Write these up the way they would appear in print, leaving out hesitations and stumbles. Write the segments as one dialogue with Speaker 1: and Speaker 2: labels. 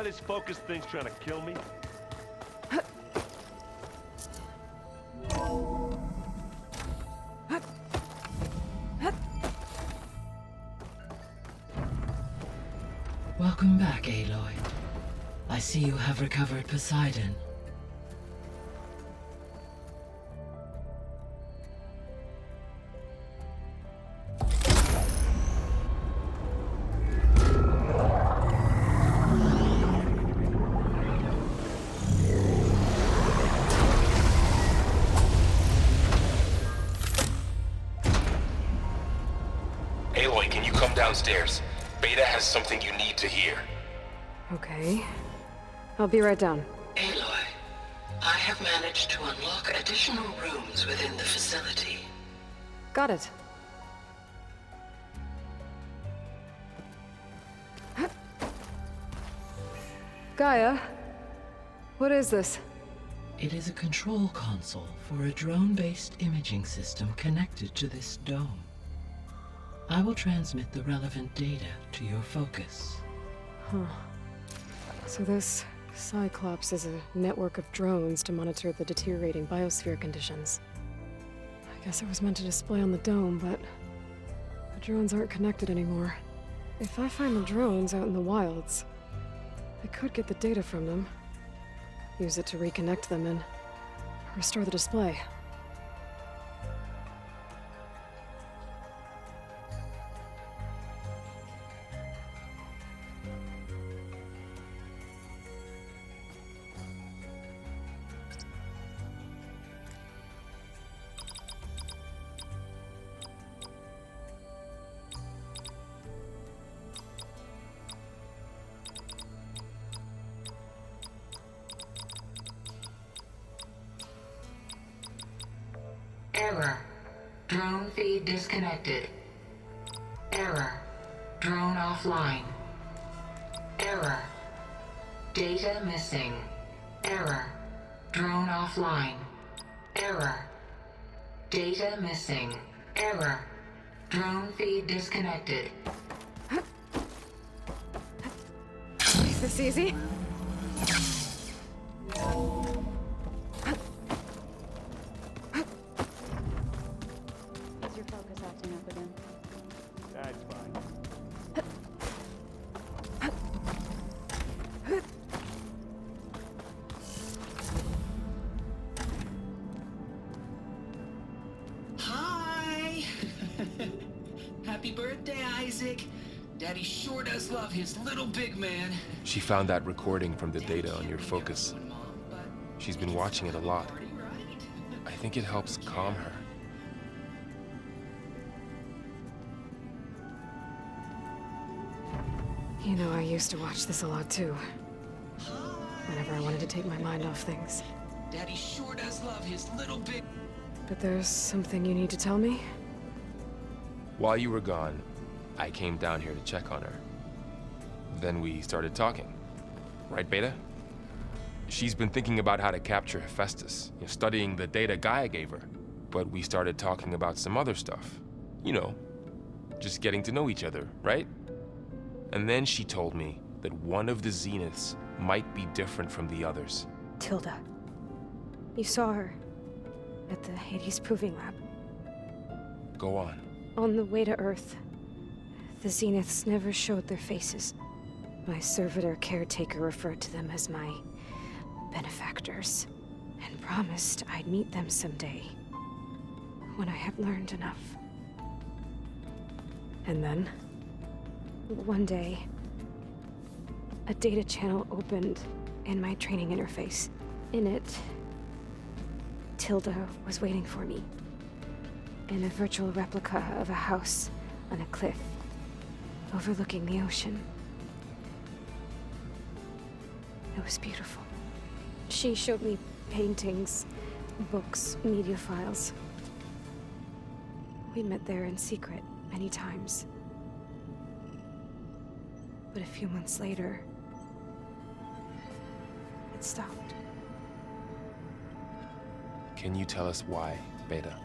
Speaker 1: this focus thing's trying to kill me?
Speaker 2: Welcome back, Aloy. I see you have recovered Poseidon.
Speaker 3: Aloy, can you come downstairs? Beta has something you need to hear.
Speaker 4: Okay. I'll be right down.
Speaker 2: Aloy, I have managed to unlock additional rooms within the facility.
Speaker 4: Got it. Gaia, what is this?
Speaker 2: It is a control console for a drone-based imaging system connected to this dome. I will transmit the relevant data to your focus.
Speaker 4: Huh. So this Cyclops is a network of drones to monitor the deteriorating biosphere conditions. I guess it was meant to display on the dome, but the drones aren't connected anymore. If I find the drones out in the wilds, I could get the data from them, use it to reconnect them and restore the display.
Speaker 2: Error. Drone feed disconnected. Error. Drone offline. Error. Data missing. Error. Drone offline. Error. Data missing. Error. Drone feed disconnected.
Speaker 4: Is this easy?
Speaker 5: Is your focus acting up again?
Speaker 1: That's fine.
Speaker 6: Hi! Happy birthday, Isaac. Daddy sure does love his little big man.
Speaker 3: She found that recording from the data on your focus. She's been watching it a lot. I think it helps calm her.
Speaker 4: You know, I used to watch this a lot too. Whenever I wanted to take my mind off things.
Speaker 6: Daddy sure does love his little big...
Speaker 4: But there's something you need to tell me?
Speaker 3: While you were gone, I came down here to check on her. Then we started talking. Right, Beta? She's been thinking about how to capture Hephaestus, studying the data Gaia gave her. But we started talking about some other stuff. You know, just getting to know each other, right? And then she told me that one of the Zeniths might be different from the others.
Speaker 4: Tilda. You saw her at the Hades Proving Lab.
Speaker 3: Go on.
Speaker 4: On the way to Earth, the Zeniths never showed their faces. My servitor caretaker referred to them as my benefactors, and promised I'd meet them someday, when I had learned enough. And then, one day, a data channel opened in my training interface. In it, Tilda was waiting for me, in a virtual replica of a house on a cliff, overlooking the ocean. It was beautiful. She showed me paintings, books, media files. We met there in secret many times. But a few months later, it stopped.
Speaker 3: Can you tell us why, Beta?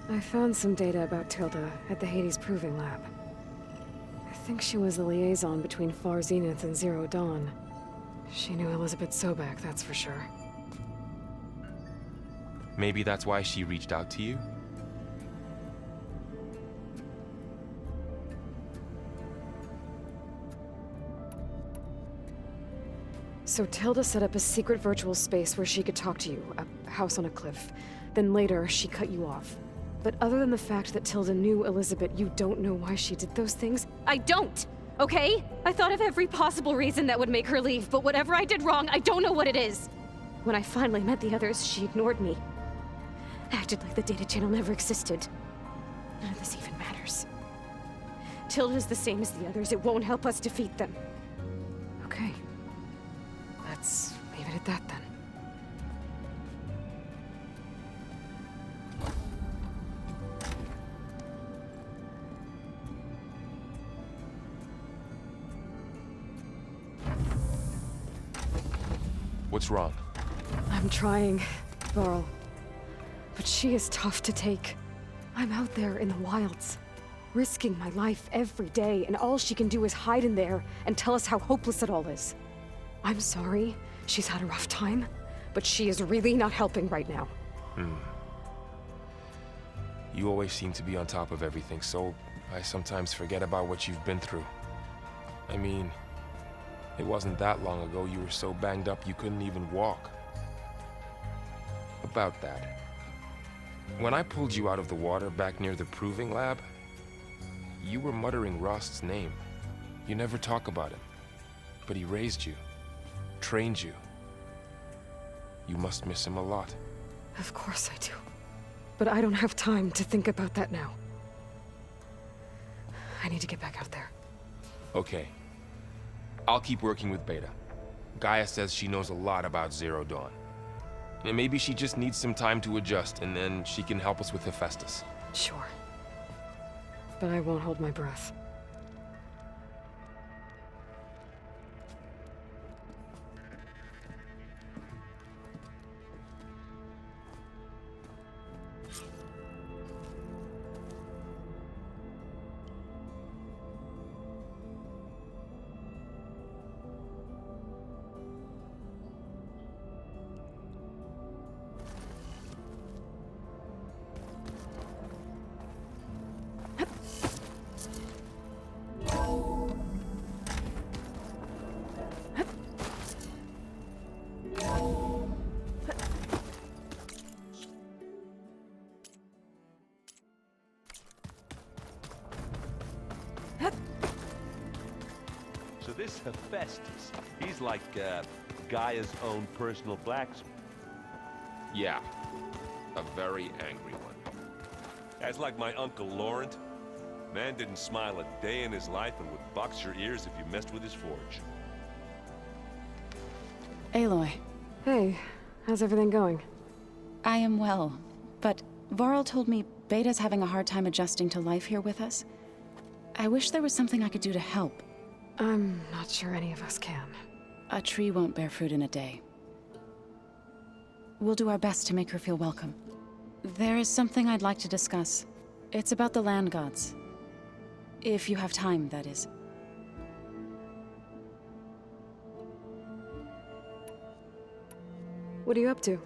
Speaker 4: I found some data about Tilda at the Hades Proving Lab. think she was the liaison between Far Zenith and Zero Dawn. She knew Elizabeth Sobek, that's for sure.
Speaker 3: Maybe that's why she reached out to you?
Speaker 4: So Tilda set up a secret virtual space where she could talk to you, a house on a cliff. Then later, she cut you off. But other than the fact that Tilda knew Elizabeth, you don't know why she did those things?
Speaker 7: I don't! Okay? I thought of every possible reason that would make her leave, but whatever I did wrong, I don't know what it is. When I finally met the others, she ignored me. Acted like the data channel never existed. None of this even matters. Tilda's the same as the others. It won't help us defeat them.
Speaker 4: Okay. Let's leave it at that then.
Speaker 3: What's wrong?
Speaker 4: I'm trying, Varl. But she is tough to take. I'm out there in the wilds, risking my life every day, and all she can do is hide in there and tell us how hopeless it all is. I'm sorry, she's had a rough time, but she is really not helping right now.
Speaker 3: You always seem to be on top of everything, so I sometimes forget about what you've been through. I mean, it wasn't that long ago you were so banged up you couldn't even walk. About that. When I pulled you out of the water back near the proving lab, you were muttering Rost's name. You never talk about him. But he raised you, trained you. You must miss him a lot.
Speaker 4: Of course I do. But I don't have time to think about that now. I need to get back out there.
Speaker 3: Okay. I'll keep working with Beta. Gaia says she knows a lot about Zero Dawn. And maybe she just needs some time to adjust, and then she can help us with Hephaestus.
Speaker 4: Sure. But I won't hold my breath.
Speaker 1: So this Hephaestus, he's like, Gaia's own personal blacksmith.
Speaker 3: Yeah. A very angry one.
Speaker 1: That's like my Uncle Laurent. Man didn't smile a day in his life and would box your ears if you messed with his forge.
Speaker 5: Aloy,
Speaker 4: Hey, how's everything going?
Speaker 5: I am well, but Varl told me Beta's having a hard time adjusting to life here with us. I wish there was something I could do to help.
Speaker 4: I'm not sure any of us can.
Speaker 5: A tree won't bear fruit in a day. We'll do our best to make her feel welcome. There is something I'd like to discuss. It's about the land gods. If you have time, that is.
Speaker 4: What are you up to?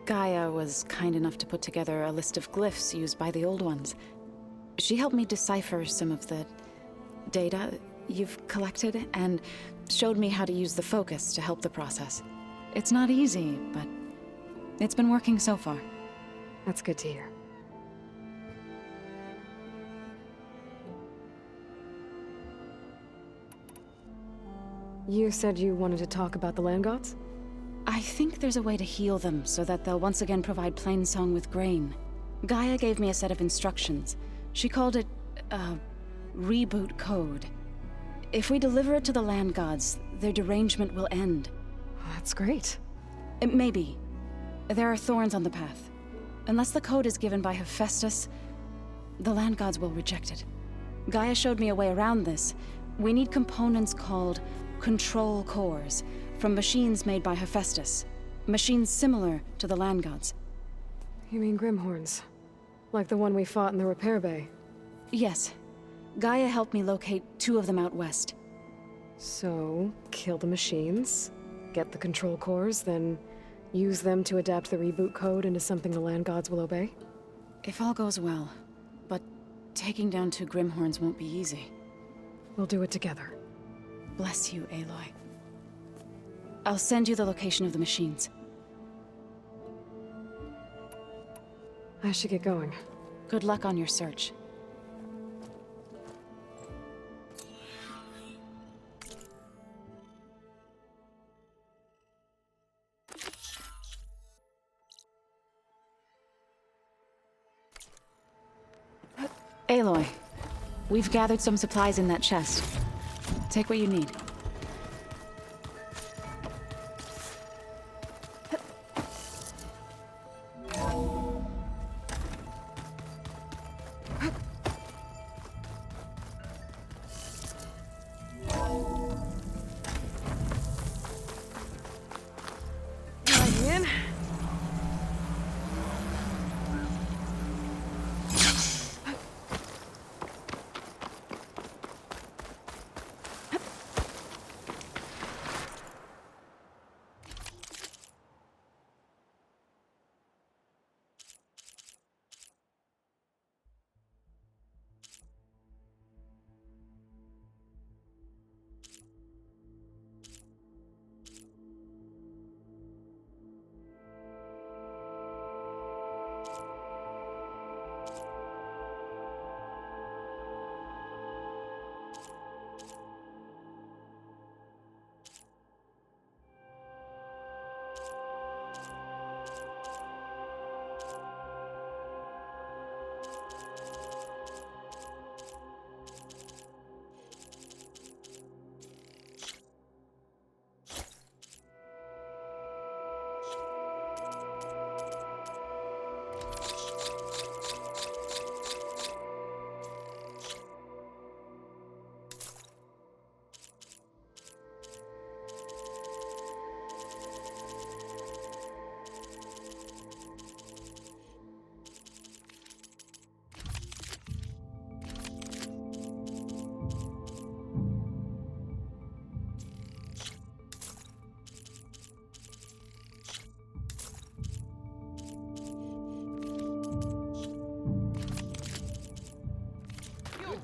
Speaker 5: Gaia was kind enough to put together a list of glyphs used by the old ones. She helped me decipher some of the data you've collected and showed me how to use the focus to help the process. It's not easy, but it's been working so far.
Speaker 4: That's good to hear. You said you wanted to talk about the land gods?
Speaker 5: I think there's a way to heal them so that they'll once again provide Plainsong with grain. Gaia gave me a set of instructions. She called it a reboot code. If we deliver it to the land gods, their derangement will end.
Speaker 4: That's great.
Speaker 5: Maybe. There are thorns on the path. Unless the code is given by Hephaestus, the land gods will reject it. Gaia showed me a way around this. We need components called control cores from machines made by Hephaestus. Machines similar to the land gods.
Speaker 4: You mean Grimhorns? Like the one we fought in the repair bay?
Speaker 5: Yes. Gaia helped me locate 2 of them out west.
Speaker 4: So, kill the machines, get the control cores, then use them to adapt the reboot code into something the land gods will obey?
Speaker 5: If all goes well. But taking down 2 Grimhorns won't be easy.
Speaker 4: We'll do it together.
Speaker 5: Bless you, Aloy. I'll send you the location of the machines.
Speaker 4: I should get going.
Speaker 5: Good luck on your search. Aloy, we've gathered some supplies in that chest. Take what you need.
Speaker 4: In.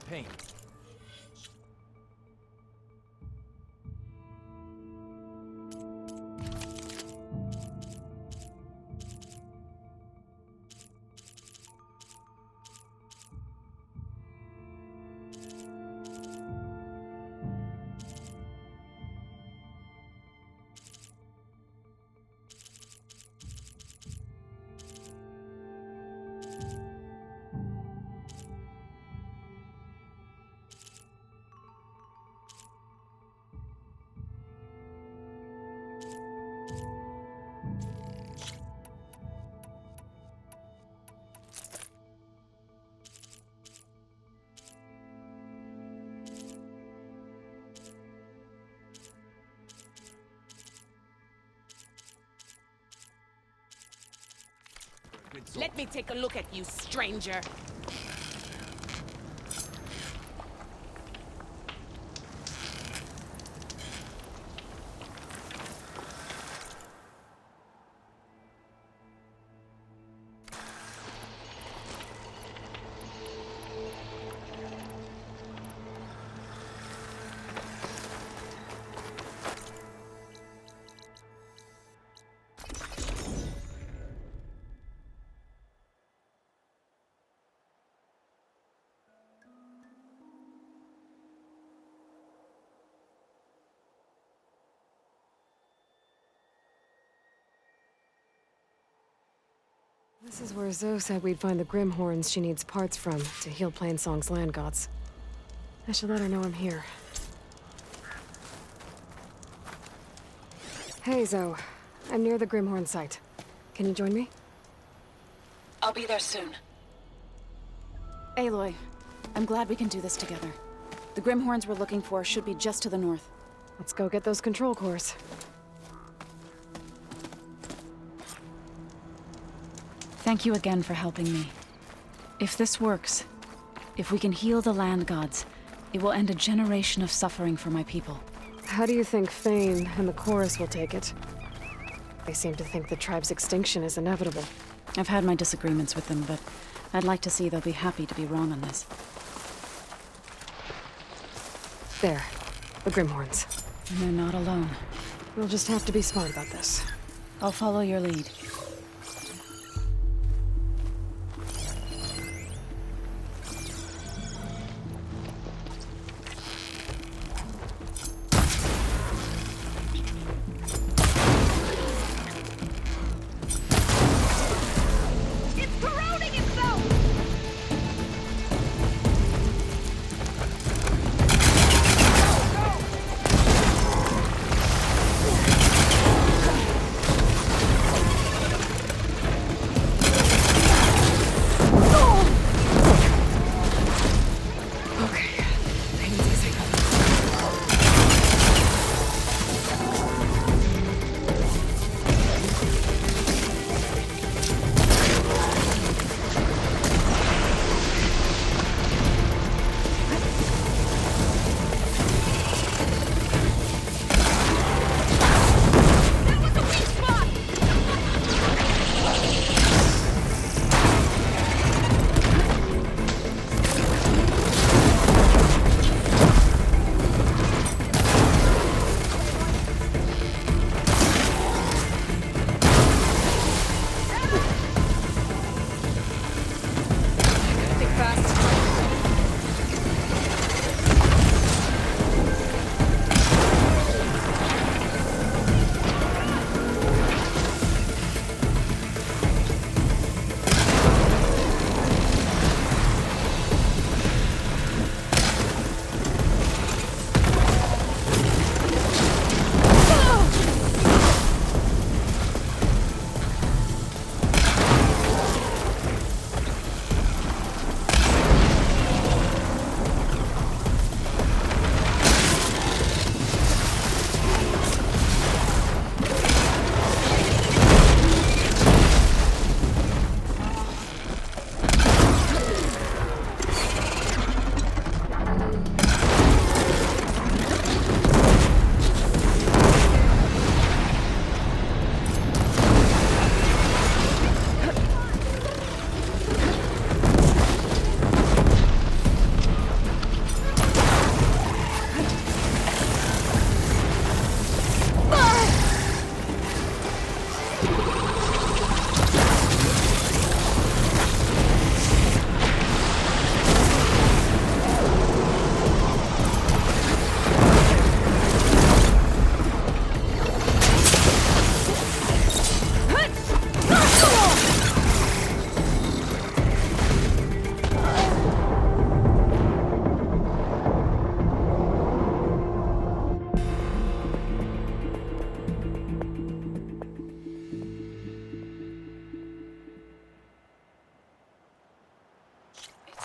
Speaker 8: Pain.
Speaker 9: Let me take a look at you, stranger.
Speaker 4: This is where Zoe said we'd find the Grimhorns she needs parts from to heal Plainsong's land gods. I should let her know I'm here. Hey, Zoe. I'm near the Grimhorn site. Can you join me?
Speaker 5: I'll be there soon. Aloy, I'm glad we can do this together. The Grimhorns we're looking for should be just to the north.
Speaker 4: Let's go get those control cores.
Speaker 5: Thank you again for helping me. If this works, If we can heal the land gods, it will end a generation of suffering for my people.
Speaker 4: How do you think Fane and the chorus will take it? They seem to think the tribe's extinction is inevitable.
Speaker 5: I've had my disagreements with them, but I'd like to see they'll be happy to be wrong on this.
Speaker 4: There. The Grimhorns.
Speaker 5: And they're not alone.
Speaker 4: We'll just have to be smart about this.
Speaker 5: I'll follow your lead.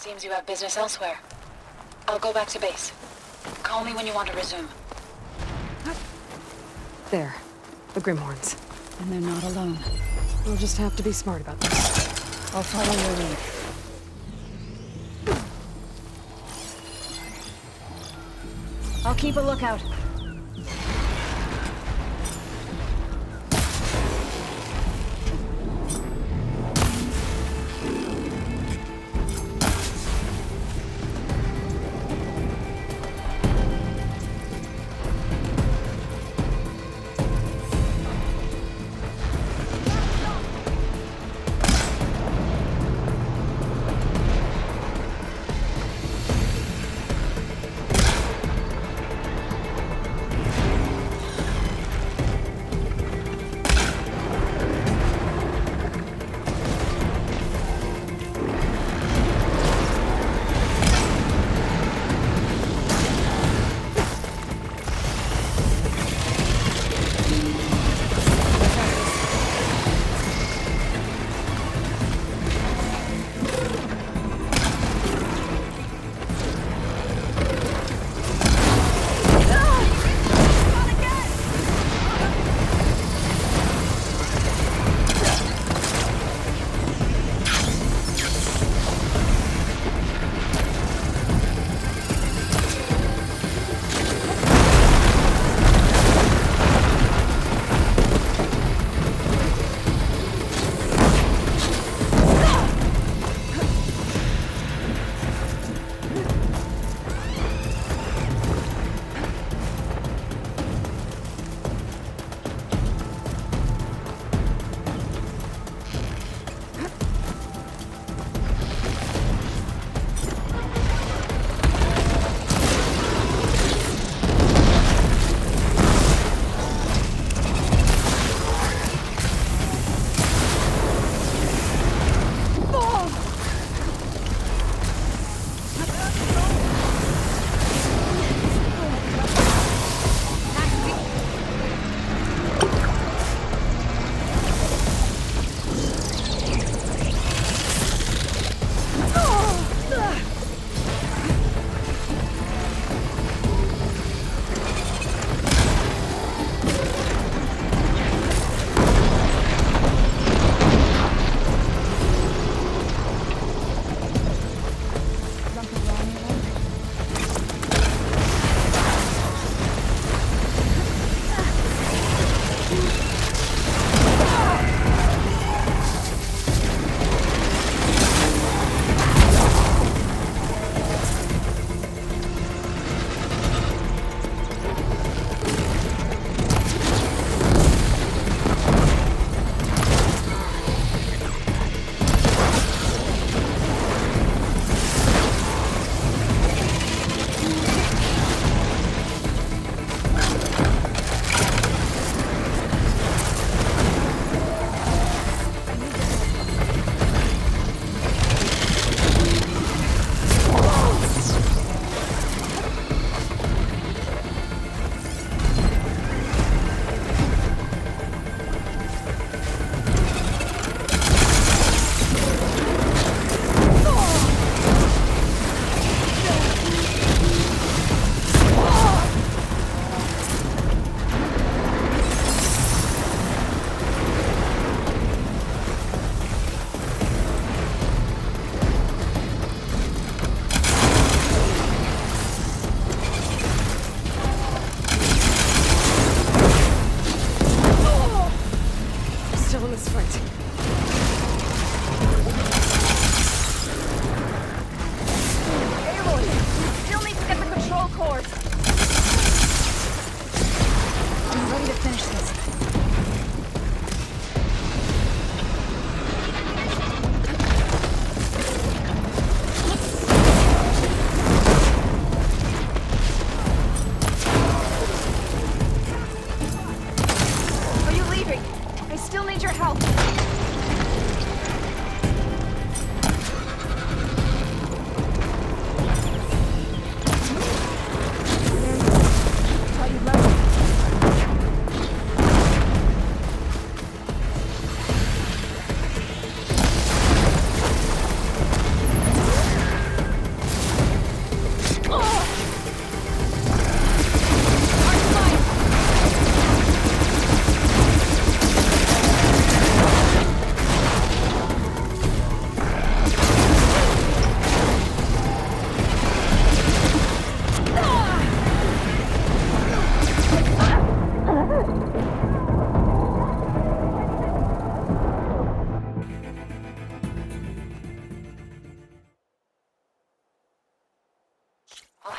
Speaker 8: Seems you have business elsewhere. I'll go back to base. Call me when you want to resume.
Speaker 4: There. The Grimhorns.
Speaker 5: And they're not alone.
Speaker 4: We'll just have to be smart about this.
Speaker 5: I'll follow your lead. I'll keep a lookout.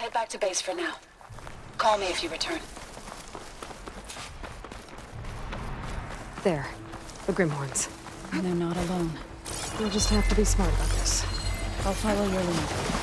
Speaker 8: head back to base for now. Call me if you return.
Speaker 4: There. The Grimhorns.
Speaker 5: And they're not alone.
Speaker 4: We'll just have to be smart about this.
Speaker 5: I'll follow your lead.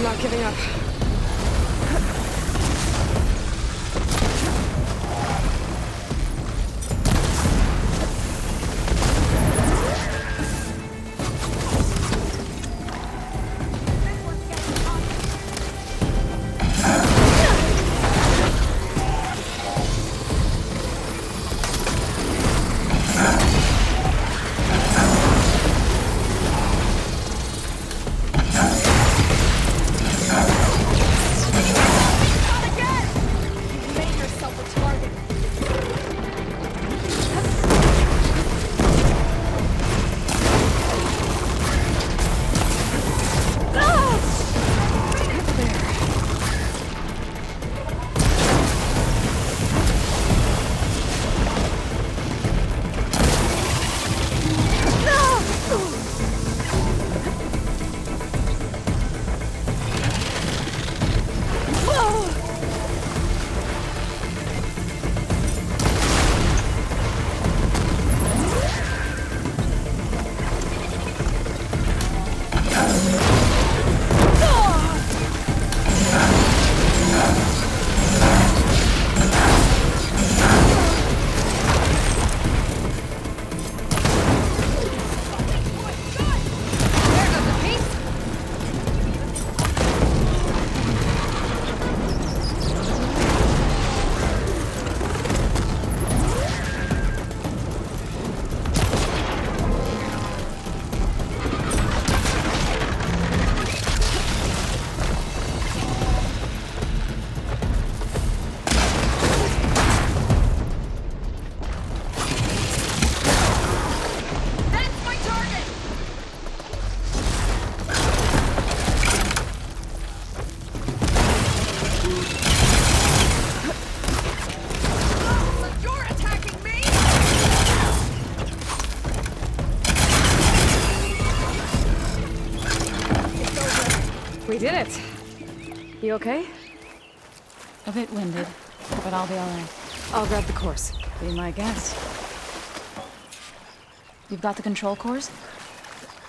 Speaker 4: not giving up. We did it! You okay?
Speaker 5: A bit winded, but I'll be alright.
Speaker 4: I'll grab the course.
Speaker 5: Be my guest. You've got the control cores?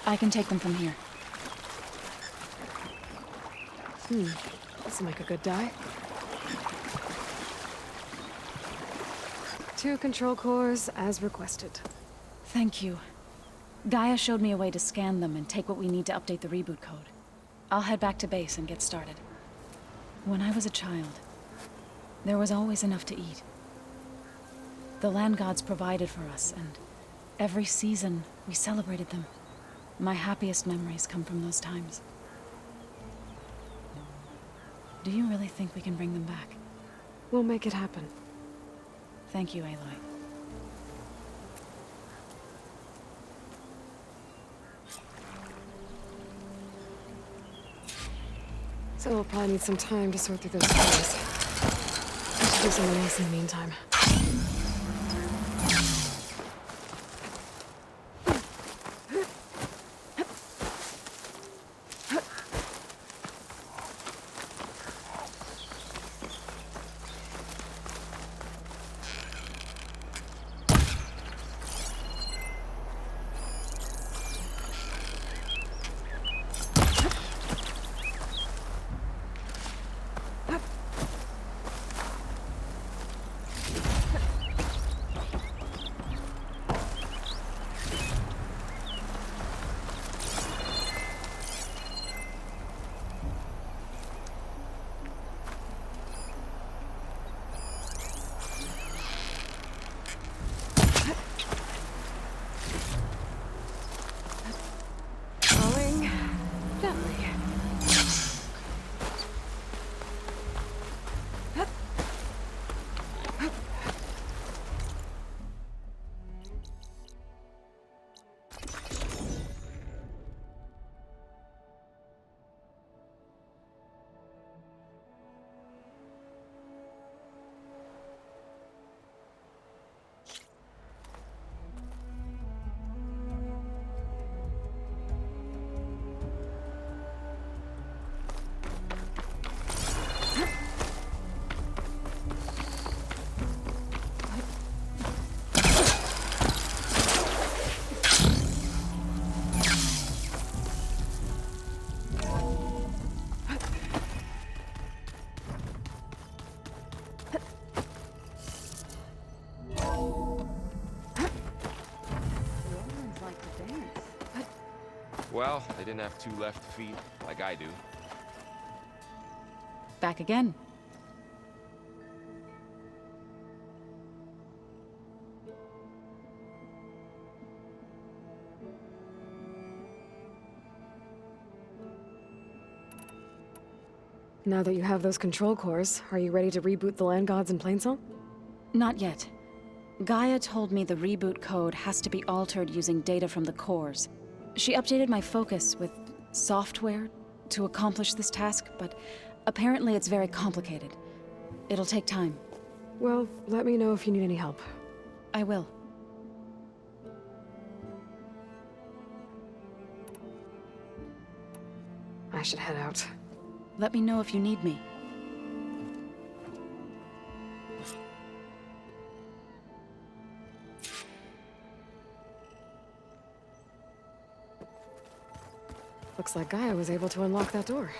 Speaker 5: I can take them from here.
Speaker 4: This'll make a good die. 2 control cores, as requested.
Speaker 5: Thank you. Gaia showed me a way to scan them and take what we need to update the reboot code. I'll head back to base and get started. When I was a child, there was always enough to eat. The land gods provided for us, and every season we celebrated them. My happiest memories come from those times. Do you really think we can bring them back?
Speaker 4: We'll make it happen.
Speaker 5: Thank you, Aloy.
Speaker 4: So we'll probably need some time to sort through those files. I should do something else in the meantime.
Speaker 3: Well, they didn't have 2 left feet, like I do.
Speaker 5: Back again.
Speaker 4: Now that you have those control cores, are you ready to reboot the land gods in Plainsong?
Speaker 5: Not yet. Gaia told me the reboot code has to be altered using data from the cores. She updated my focus with software to accomplish this task, but apparently it's very complicated. It'll take time.
Speaker 4: Well, let me know if you need any help.
Speaker 5: I will.
Speaker 4: I should head out.
Speaker 5: Let me know if you need me.
Speaker 4: Looks like Gaia was able to unlock that door.